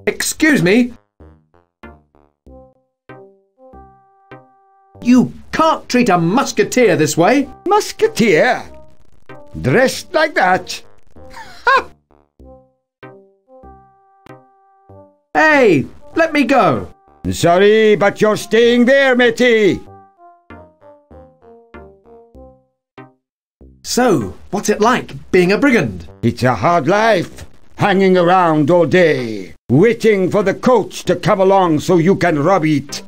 Excuse me? You can't treat a musketeer this way. Musketeer? Dressed like that? Ha! Hey, let me go. Sorry, but you're staying there, matey. So, what's it like being a brigand? It's a hard life, hanging around all day, waiting for the coach to come along so you can rob it.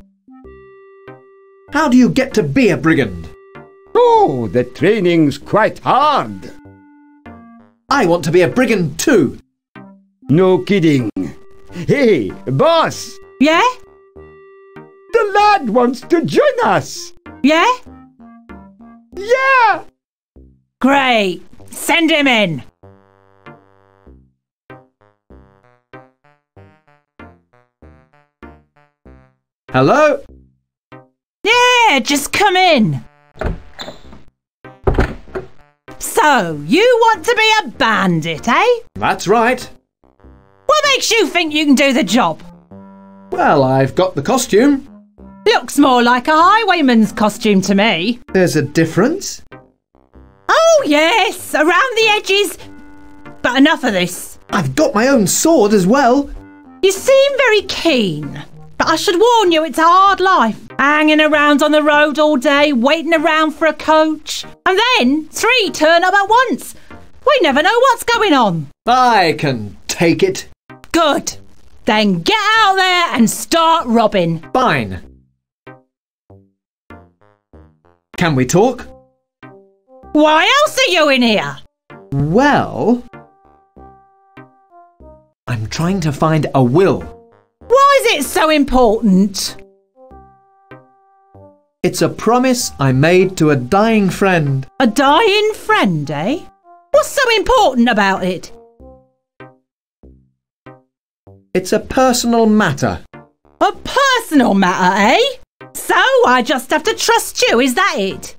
How do you get to be a brigand? Oh, the training's quite hard. I want to be a brigand too. No kidding. Hey, boss! Yeah? The lad wants to join us. Yeah? Yeah! Great. Send him in. Hello? Yeah, just come in. So, you want to be a bandit, eh? That's right. What makes you think you can do the job? Well, I've got the costume. Looks more like a highwayman's costume to me. There's a difference. Oh, yes, around the edges. But enough of this. I've got my own sword as well. You seem very keen. But I should warn you, it's a hard life. Hanging around on the road all day, waiting around for a coach. And then 3 turn up at once. We never know what's going on. I can take it. Good. Then get out there and start robbing. Fine. Can we talk? Why else are you in here? Well, I'm trying to find a will. Why is it so important? It's a promise I made to a dying friend. A dying friend, eh? What's so important about it? It's a personal matter. A personal matter, eh? So I just have to trust you, is that it?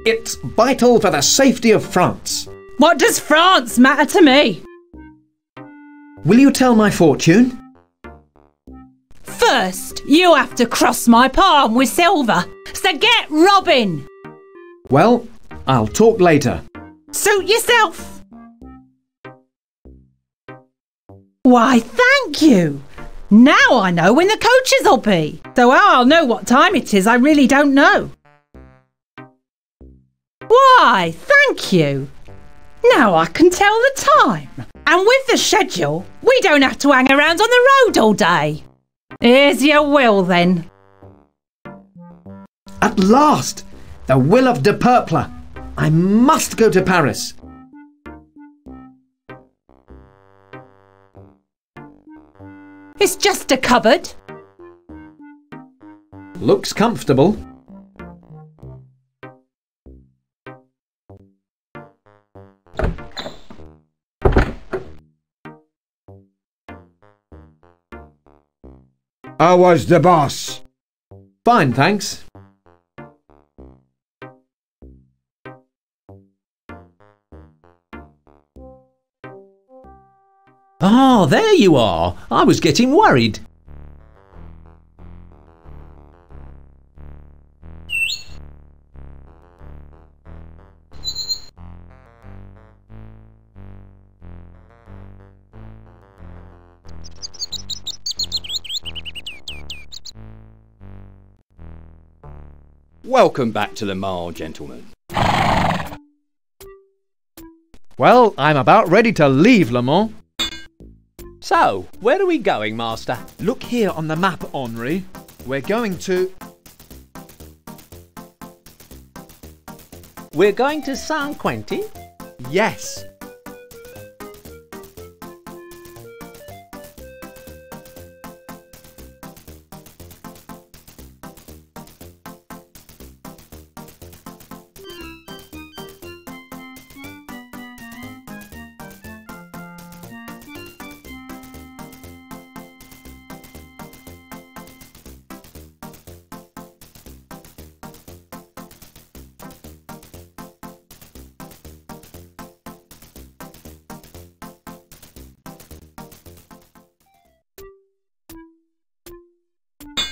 It's vital for the safety of France. What does France matter to me? Will you tell my fortune? First, you have to cross my palm with silver. So get robbing. Well, I'll talk later. Suit yourself. Why, thank you. Now I know when the coaches will be. Though I'll know what time it is, I really don't know. Why, thank you. Now I can tell the time. And with the schedule, we don't have to hang around on the road all day. Here's your will then. At last! The will of de Purple. I must go to Paris. It's just a cupboard. Looks comfortable. How was the boss? Fine, thanks. Ah, there you are. I was getting worried. Welcome back to Le Mans, gentlemen. Well, I'm about ready to leave Le Mans. So, where are we going, Master? Look here on the map, Henri. We're going to... We're going to San Quentin? Yes.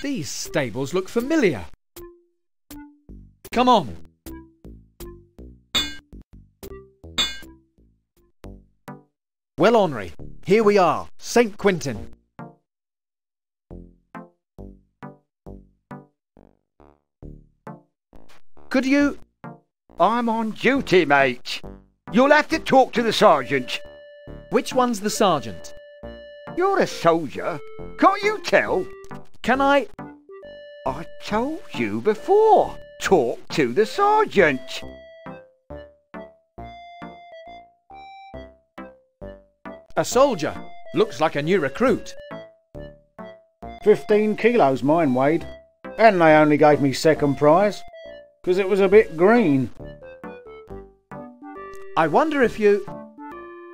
These stables look familiar. Come on. Well, Henri, here we are, St. Quentin. Could you... I'm on duty, mate. You'll have to talk to the sergeant. Which one's the sergeant? You're a soldier. Can't you tell? Can I... I told you before. Talk to the sergeant. A soldier. Looks like a new recruit. 15 kilos mine weighed. And they only gave me second prize, 'cause it was a bit green. I wonder if you...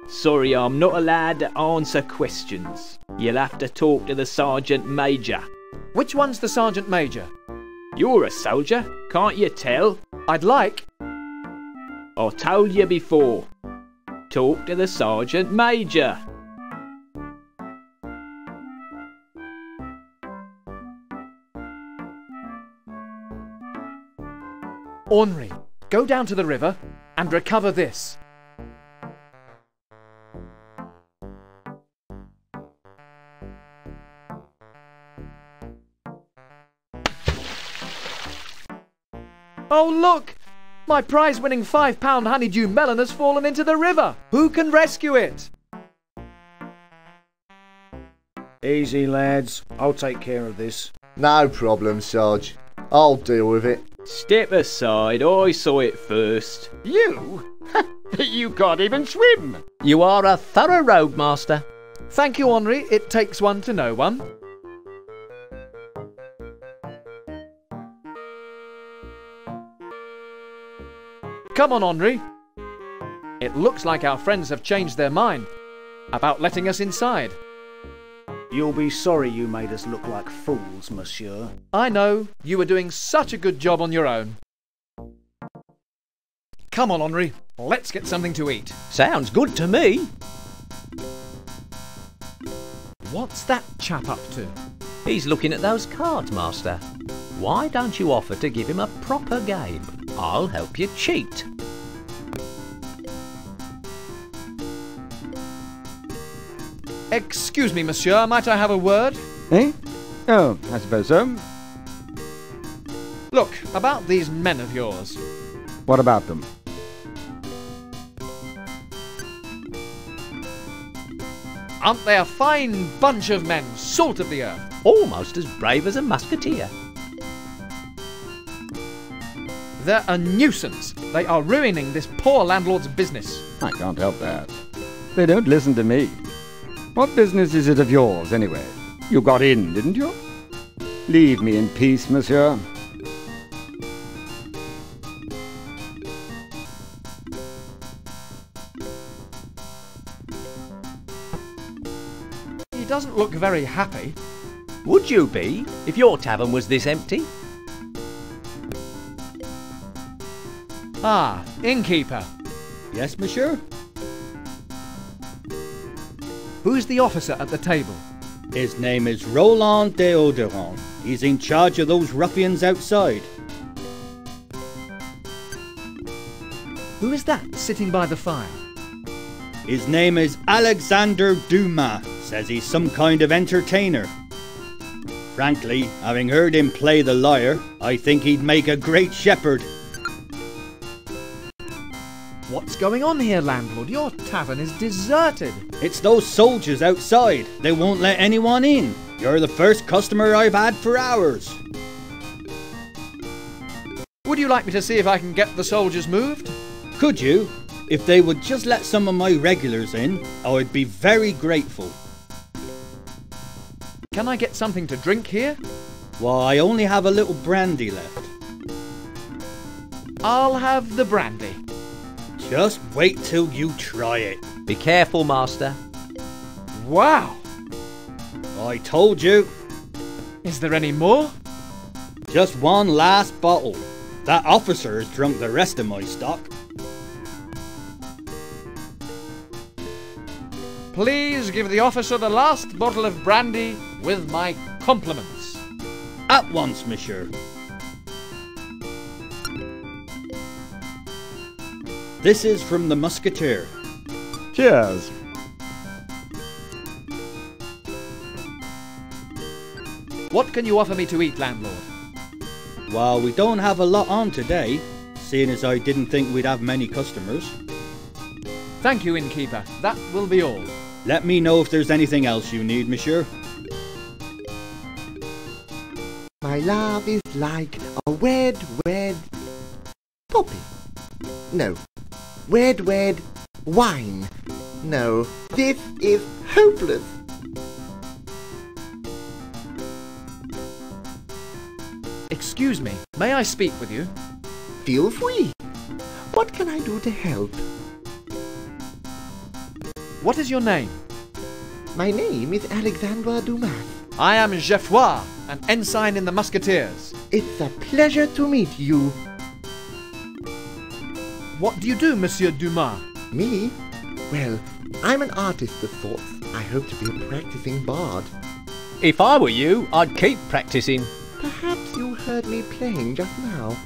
Sorry, I'm not allowed to answer questions. You'll have to talk to the Sergeant Major. Which one's the Sergeant Major? You're a soldier, can't you tell? I'd like... I told you before. Talk to the Sergeant Major. Henri, go down to the river and recover this. Oh, look! My prize-winning £5 honeydew melon has fallen into the river. Who can rescue it? Easy, lads. I'll take care of this. No problem, Sarge. I'll deal with it. Step aside, I saw it first. You? You can't even swim. You are a thorough rogue, Master. Thank you, Henri. It takes one to know one. Come on, Henri. It looks like our friends have changed their mind about letting us inside. You'll be sorry you made us look like fools, monsieur. I know. You were doing such a good job on your own. Come on, Henri. Let's get something to eat. Sounds good to me. What's that chap up to? He's looking at those cards, Master. Why don't you offer to give him a proper game? I'll help you cheat. Excuse me, monsieur, might I have a word? Eh? Oh, I suppose so. Look, about these men of yours. What about them? Aren't they a fine bunch of men, salt of the earth? Almost as brave as a musketeer. They're a nuisance. They are ruining this poor landlord's business. I can't help that. They don't listen to me. What business is it of yours, anyway? You got in, didn't you? Leave me in peace, monsieur. He doesn't look very happy. Would you be if your tavern was this empty? Ah, innkeeper. Yes, monsieur? Who's the officer at the table? His name is Roland Deodoran. He's in charge of those ruffians outside. Who is that sitting by the fire? His name is Alexander Dumas. Says he's some kind of entertainer. Frankly, having heard him play the lyre, I think he'd make a great shepherd. What's going on here, landlord? Your tavern is deserted. It's those soldiers outside. They won't let anyone in. You're the first customer I've had for hours. Would you like me to see if I can get the soldiers moved? Could you? If they would just let some of my regulars in, I would be very grateful. Can I get something to drink here? Well, I only have a little brandy left. I'll have the brandy. Just wait till you try it. Be careful, Master. Wow! I told you. Is there any more? Just one last bottle. That officer has drunk the rest of my stock. Please give the officer the last bottle of brandy with my compliments. At once, monsieur. This is from the Musketeer. Cheers. What can you offer me to eat, landlord? Well, we don't have a lot on today, seeing as I didn't think we'd have many customers. Thank you, innkeeper. That will be all. Let me know if there's anything else you need, monsieur. My love is like a wed poppy. No. Wed wine. No. This is hopeless. Excuse me, may I speak with you? Feel free. What can I do to help? What is your name? My name is Alexandre Dumas. I am Geoffroy, an ensign in the Musketeers. It's a pleasure to meet you. What do you do, Monsieur Dumas? Me? Well, I'm an artist of sorts. I hope to be a practicing bard. If I were you, I'd keep practicing. Perhaps you heard me playing just now.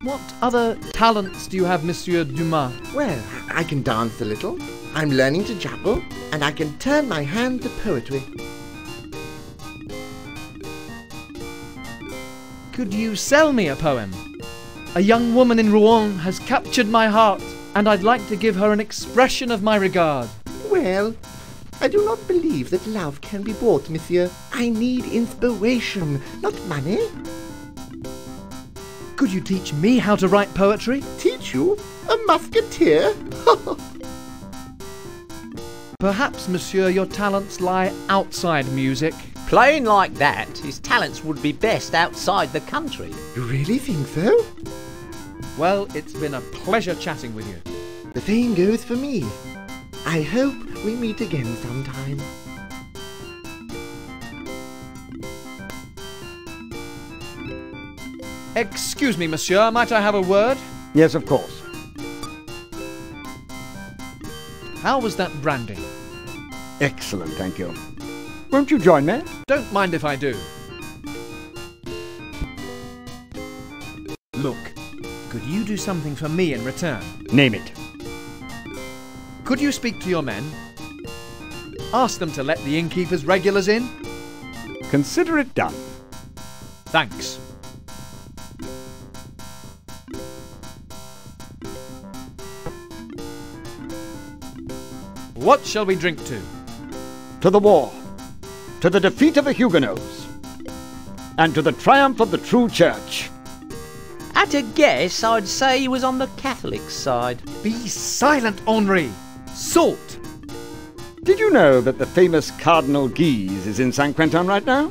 What other talents do you have, Monsieur Dumas? Well, I can dance a little. I'm learning to juggle, and I can turn my hand to poetry. Could you sell me a poem? A young woman in Rouen has captured my heart, and I'd like to give her an expression of my regard. Well, I do not believe that love can be bought, monsieur. I need inspiration, not money. Could you teach me how to write poetry? Teach you? A musketeer? Perhaps, monsieur, your talents lie outside music. Playing like that, his talents would be best outside the country. You really think so? Well, it's been a pleasure chatting with you. The same goes for me. I hope we meet again sometime. Excuse me, monsieur, might I have a word? Yes, of course. How was that brandy? Excellent, thank you. Won't you join me? Don't mind if I do. Look, could you do something for me in return? Name it. Could you speak to your men? Ask them to let the innkeeper's regulars in? Consider it done. Thanks. What shall we drink to? To the war, to the defeat of the Huguenots, and to the triumph of the true church. At a guess, I'd say he was on the Catholic side. Be silent, Henri! Salt! Did you know that the famous Cardinal Guise is in Saint Quentin right now?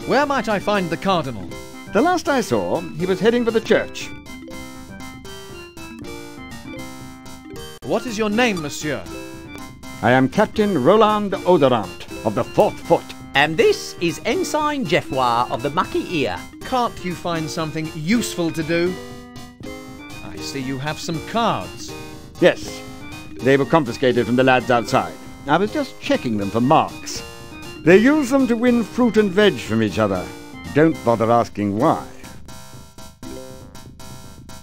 Where might I find the Cardinal? The last I saw, he was heading for the church. What is your name, monsieur? I am Captain Roland Oderant of the 4th Foot. And this is Ensign Geoffroy of the Musketeer. Can't you find something useful to do? I see you have some cards. Yes, they were confiscated from the lads outside. I was just checking them for marks. They use them to win fruit and veg from each other. Don't bother asking why.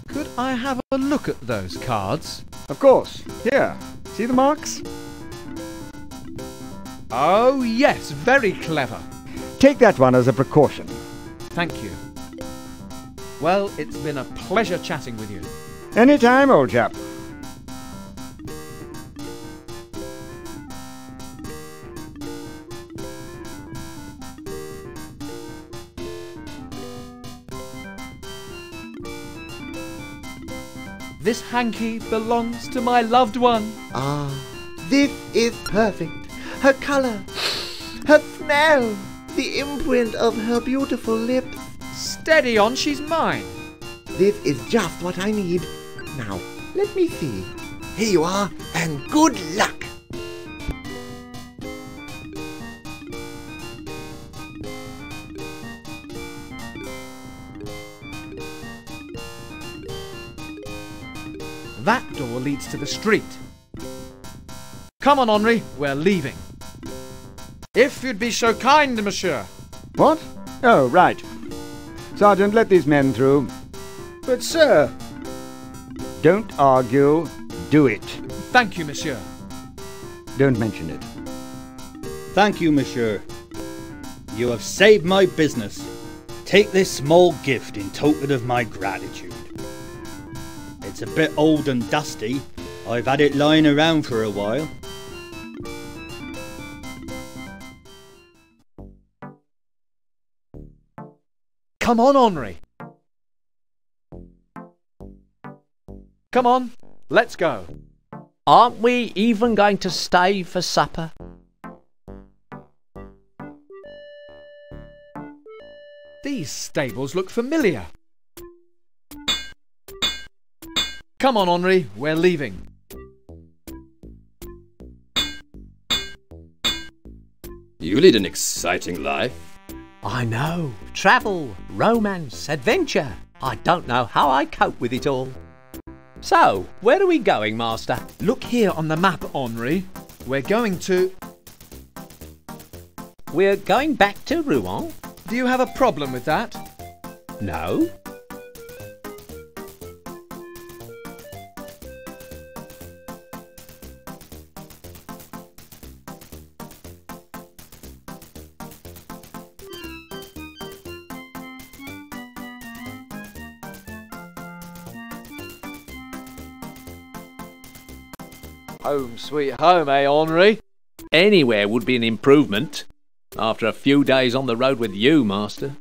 Could I have a look at those cards? Of course. Here, see the marks? Oh, yes, very clever. Take that one as a precaution. Thank you. Well, it's been a pleasure chatting with you. Any time, old chap. This hanky belongs to my loved one. Ah, this is perfect. Her colour, her smell, the imprint of her beautiful lips. Steady on, she's mine. This is just what I need. Now, let me see. Here you are, and good luck. That door leads to the street. Come on, Henri, we're leaving. If you'd be so kind, monsieur. What? Oh, right. Sergeant, let these men through. But, sir... Don't argue. Do it. Thank you, monsieur. Don't mention it. Thank you, monsieur. You have saved my business. Take this small gift in token of my gratitude. It's a bit old and dusty. I've had it lying around for a while. Come on, Henri. Come on, let's go. Aren't we even going to stay for supper? These stables look familiar. Come on, Henri, we're leaving. You lead an exciting life. I know. Travel, romance, adventure. I don't know how I cope with it all. So, where are we going, Master? Look here on the map, Henri. We're going to... We're going back to Rouen? Do you have a problem with that? No. Home sweet home, eh, Henri? Anywhere would be an improvement. After a few days on the road with you, Master.